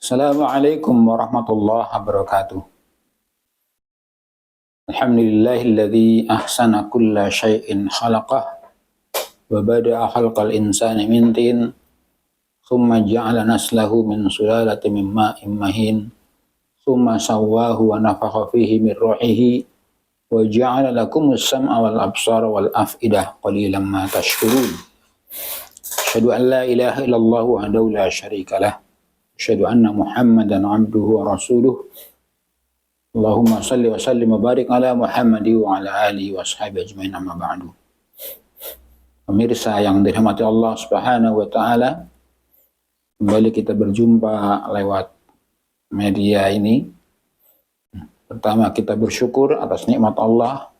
Assalamualaikum warahmatullahi wabarakatuh. Alhamdulillahilladzi ahsana kulla syai'in khalaqah wa bada'a khalqal insani min tin thumma ja'ala naslahu min sulalatin min ma'in mahin thumma sawwahu wa nafakha fihi min ruhihi wa ja'ala lakumus sam'a wal absara wal af'idah qalilan ma tashkurun. Asyhadu an la ilaha illallah wahdahu la syarika lah. Asyhadu anna Muhammadan abduhu wa rasuluh. Allahumma salli wa sallim wa barik ala Muhammadi wa ala alihi wa sahbihi ajmain amma ba'du. Pemirsa yang dirahmati Allah Subhanahu wa taala, kembali kita berjumpa lewat media ini. Pertama, kita bersyukur atas nikmat Allah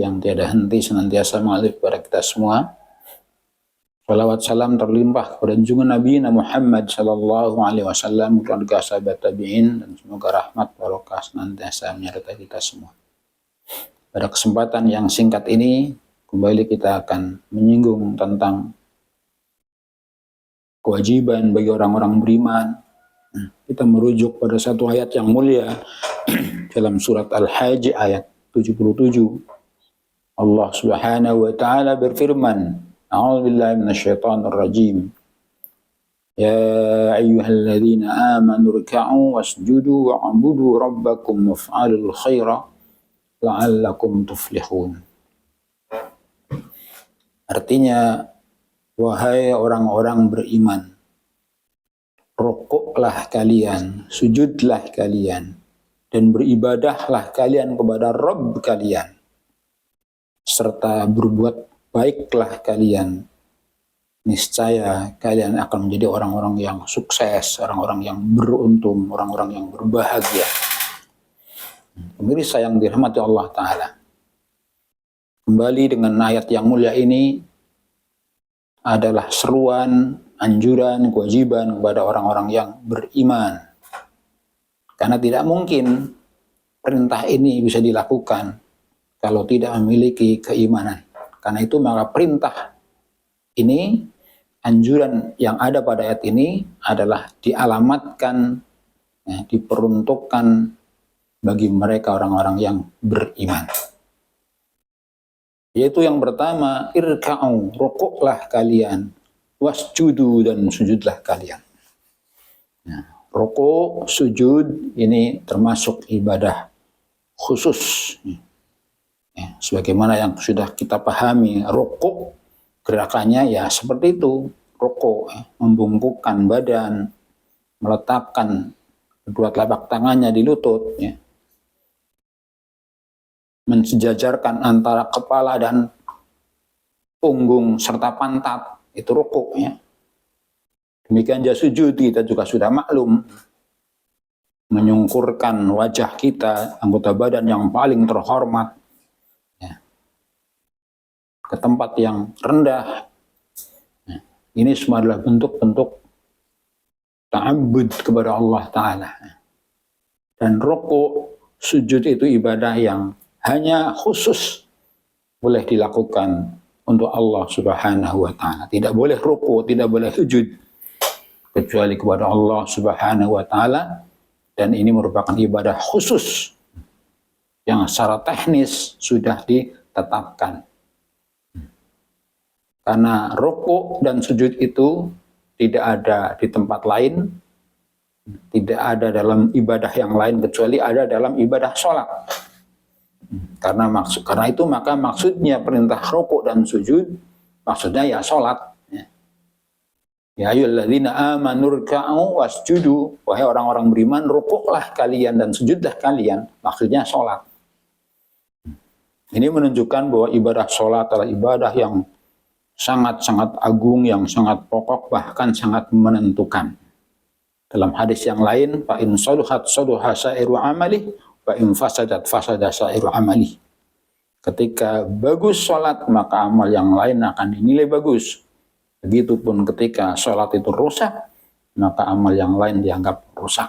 yang tiada henti senantiasa mengalir kepada kita semua. Salawat salam terlimpah kepada junjungan Nabi Muhammad sallallahu alaihi wasallam, keluarga sahabat tabi'in, dan semoga rahmat barokah senantiasa menyertai kita semua. Pada kesempatan yang singkat ini, kembali kita akan menyinggung tentang kewajiban bagi orang-orang beriman. Kita merujuk pada satu ayat yang mulia dalam surat Al-Hajj ayat 77. Allah Subhanahu wa taala berfirman, A'udzu billahi minasyaitonir rajim. Ya ayyuhalladzina amanu ruk'u wasjudu wa'budu rabbakum waf'alul khaira la'allakum tuflihun. Artinya, wahai orang-orang beriman, rukuklah kalian, sujudlah kalian, dan beribadahlah kalian kepada Rabb kalian, serta berbuat baiklah kalian. Niscaya kalian akan menjadi orang-orang yang sukses, orang-orang yang beruntung, orang-orang yang berbahagia. Pemirsa yang dirahmati Allah Ta'ala, kembali dengan ayat yang mulia ini adalah seruan, anjuran, kewajiban kepada orang-orang yang beriman. Karena tidak mungkin perintah ini bisa dilakukan kalau tidak memiliki keimanan. Karena itu maka perintah ini, anjuran yang ada pada ayat ini adalah dialamatkan, diperuntukkan bagi mereka orang-orang yang beriman. Yaitu yang pertama, irka'u, rukuklah kalian, wasjudu, dan sujudlah kalian. Nah, rukuk, sujud ini termasuk ibadah khusus. Sebagaimana yang sudah kita pahami, rukuk gerakannya ya seperti itu. Rukuk, membungkukkan badan, meletakkan kedua telapak tangannya di lutut, mensejajarkan antara kepala dan punggung serta pantat, itu rukuk. Demikian juga sujud, kita juga sudah maklum, menyungkurkan wajah kita, anggota badan yang paling terhormat, ke tempat yang rendah. Ini semua adalah bentuk-bentuk ta'abbud kepada Allah Ta'ala. Dan rukuk, sujud itu ibadah yang hanya khusus boleh dilakukan untuk Allah Subhanahu wa Ta'ala. Tidak boleh rukuk, tidak boleh sujud kecuali kepada Allah Subhanahu wa Ta'ala. Dan ini merupakan ibadah khusus yang secara teknis sudah ditetapkan. Karena rukuk dan sujud itu tidak ada di tempat lain, tidak ada dalam ibadah yang lain kecuali ada dalam ibadah sholat. Karena itu maka maksudnya perintah rukuk dan sujud maksudnya ya sholat. Ya ayyuhalladzina amanu ruk'u wasjudu, wahai orang-orang beriman, rukuklah kalian dan sujudlah kalian, maksudnya sholat. Ini menunjukkan bahwa ibadah sholat adalah ibadah yang sangat-sangat agung, yang sangat pokok, bahkan sangat menentukan. Dalam hadis yang lain, fa in saluhat saluha sa'iru amali, fa in fasadat fasada sa'iru amali. Ketika bagus sholat, maka amal yang lain akan dinilai bagus. Begitupun ketika sholat itu rusak, maka amal yang lain dianggap rusak.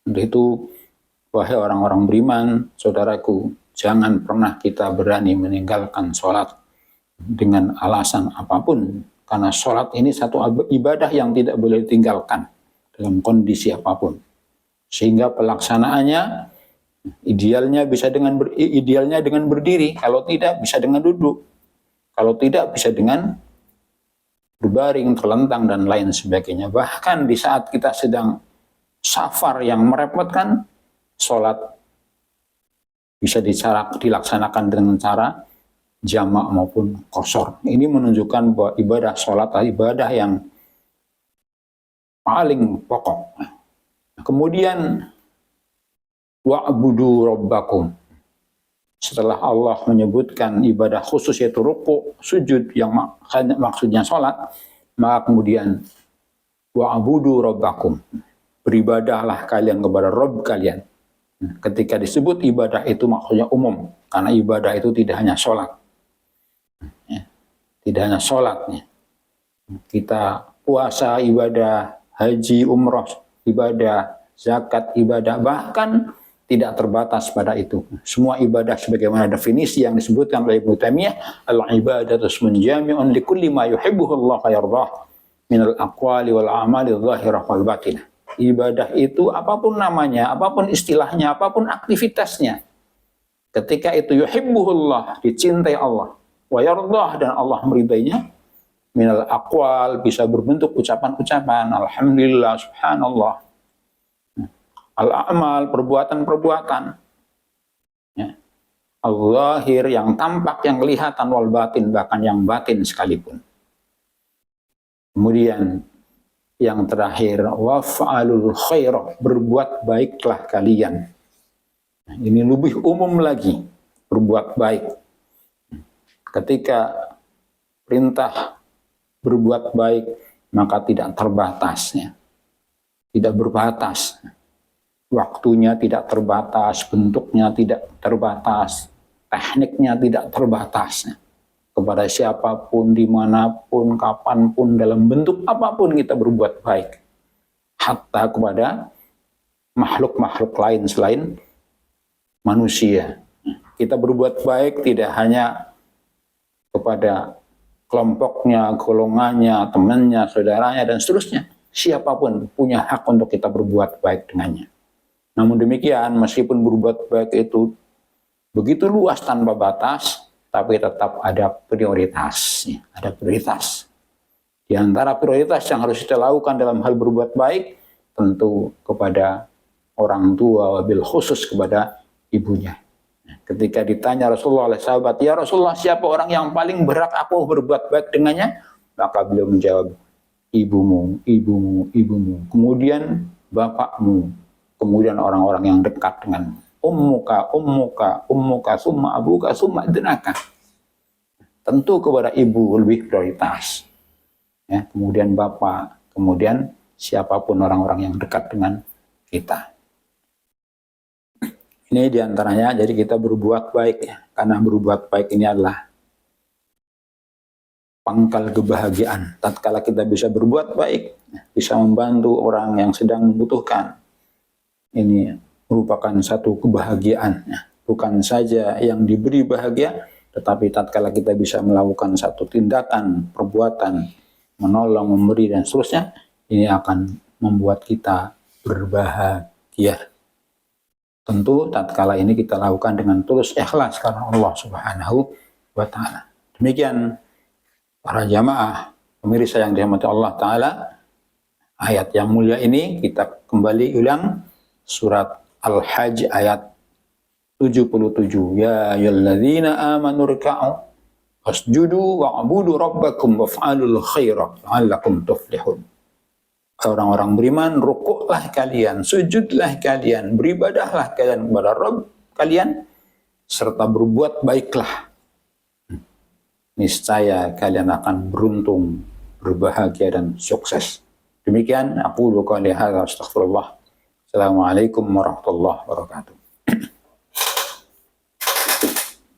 Untuk itu, wahai orang-orang beriman, saudaraku, jangan pernah kita berani meninggalkan sholat dengan alasan apapun, karena sholat ini satu ibadah yang tidak boleh ditinggalkan. dalam kondisi apapun. Sehingga pelaksanaannya idealnya dengan berdiri, kalau tidak bisa dengan duduk, kalau tidak bisa dengan berbaring, terlentang dan lain sebagainya. Bahkan di saat kita sedang safar yang merepotkan, sholat bisa dilaksanakan dengan cara jamak maupun qashar. Ini menunjukkan bahwa ibadah sholat adalah ibadah yang paling pokok. Kemudian wa'budu rabbakum. Setelah Allah menyebutkan ibadah khusus yaitu ruku, sujud yang maksudnya sholat, maka kemudian wa'budu rabbakum. Beribadahlah kalian kepada Rabb kalian. Ketika disebut ibadah itu maksudnya umum, karena ibadah itu tidak hanya sholat. Tidak hanya sholat. Kita puasa, ibadah, haji, umroh, ibadah, zakat, ibadah, bahkan tidak terbatas pada itu. Semua ibadah sebagaimana definisi yang disebutkan oleh Ibnu Taimiyah, al-ibadatu ismun jami'un likulli ma yuhibbuhu Allah wa yardah minal aqwali wal a'mali adh-dhahirah wal batinah. Ibadah itu apapun namanya, apapun istilahnya, apapun aktivitasnya. Ketika itu yuhibbuhullah, dicintai Allah, wa yardah, dan Allah meridainya, minal aqwal, bisa berbentuk ucapan-ucapan, alhamdulillah, subhanallah, al-a'mal, perbuatan-perbuatan, ya. Al-zahir, yang tampak, yang kelihatan, wal batin, bahkan yang batin sekalipun. Kemudian yang terakhir, waf'alul khairah, berbuat baiklah kalian. Ini lebih umum lagi, berbuat baik. Ketika perintah berbuat baik, maka tidak terbatasnya, tidak berbatas. Waktunya tidak terbatas, bentuknya tidak terbatas, tekniknya tidak terbatas. Kepada siapapun, dimanapun, kapanpun, dalam bentuk apapun kita berbuat baik. Hatta kepada makhluk-makhluk lain selain manusia. Kita berbuat baik tidak hanya kepada kelompoknya, golongannya, temannya, saudaranya, dan seterusnya. Siapapun punya hak untuk kita berbuat baik dengannya. Namun demikian, meskipun berbuat baik itu begitu luas tanpa batas, tapi tetap ada prioritas. Ada prioritas. Di antara prioritas yang harus kita lakukan dalam hal berbuat baik, tentu kepada orang tua, wabil khusus kepada ibunya. Ketika ditanya Rasulullah oleh sahabat, ya Rasulullah, siapa orang yang paling berhak aku berbuat baik dengannya? Maka beliau menjawab, ibumu, ibumu, ibumu. Kemudian bapakmu. Kemudian orang-orang yang dekat denganmu. Ummuka, ummuka, ummuka, summa abuka, summa denaka. Tentu kepada ibu lebih prioritas. Ya, kemudian bapak, kemudian siapapun orang-orang yang dekat dengan kita. Ini diantaranya, jadi kita berbuat baik ya. Karena berbuat baik ini adalah pangkal kebahagiaan. Tatkala kita bisa berbuat baik, bisa membantu orang yang sedang membutuhkan. Ini merupakan satu kebahagiaan. Bukan saja yang diberi bahagia, tetapi tatkala kita bisa melakukan satu tindakan, perbuatan, menolong, memberi, dan seterusnya, ini akan membuat kita berbahagia. Tentu tatkala ini kita lakukan dengan tulus ikhlas karena Allah Subhanahu wa Ta'ala. Demikian para jamaah pemirsa yang dirahmati Allah Ta'ala, ayat yang mulia ini kita kembali ulang surat Al-Hajj ayat 77. Ya ayyuhalladzina amanu rka'u wasjudu wa'budu rabbakum waf'alul khaira la'allakum tuflihun. Orang-orang beriman, rukuklah kalian, sujudlah kalian, beribadahlah kalian kepada Rabb kalian, serta berbuat baiklah. Niscaya kalian akan beruntung, berbahagia, dan sukses. Demikian, aku qouli hadza astaghfirullah. Assalamualaikum warahmatullahi wabarakatuh.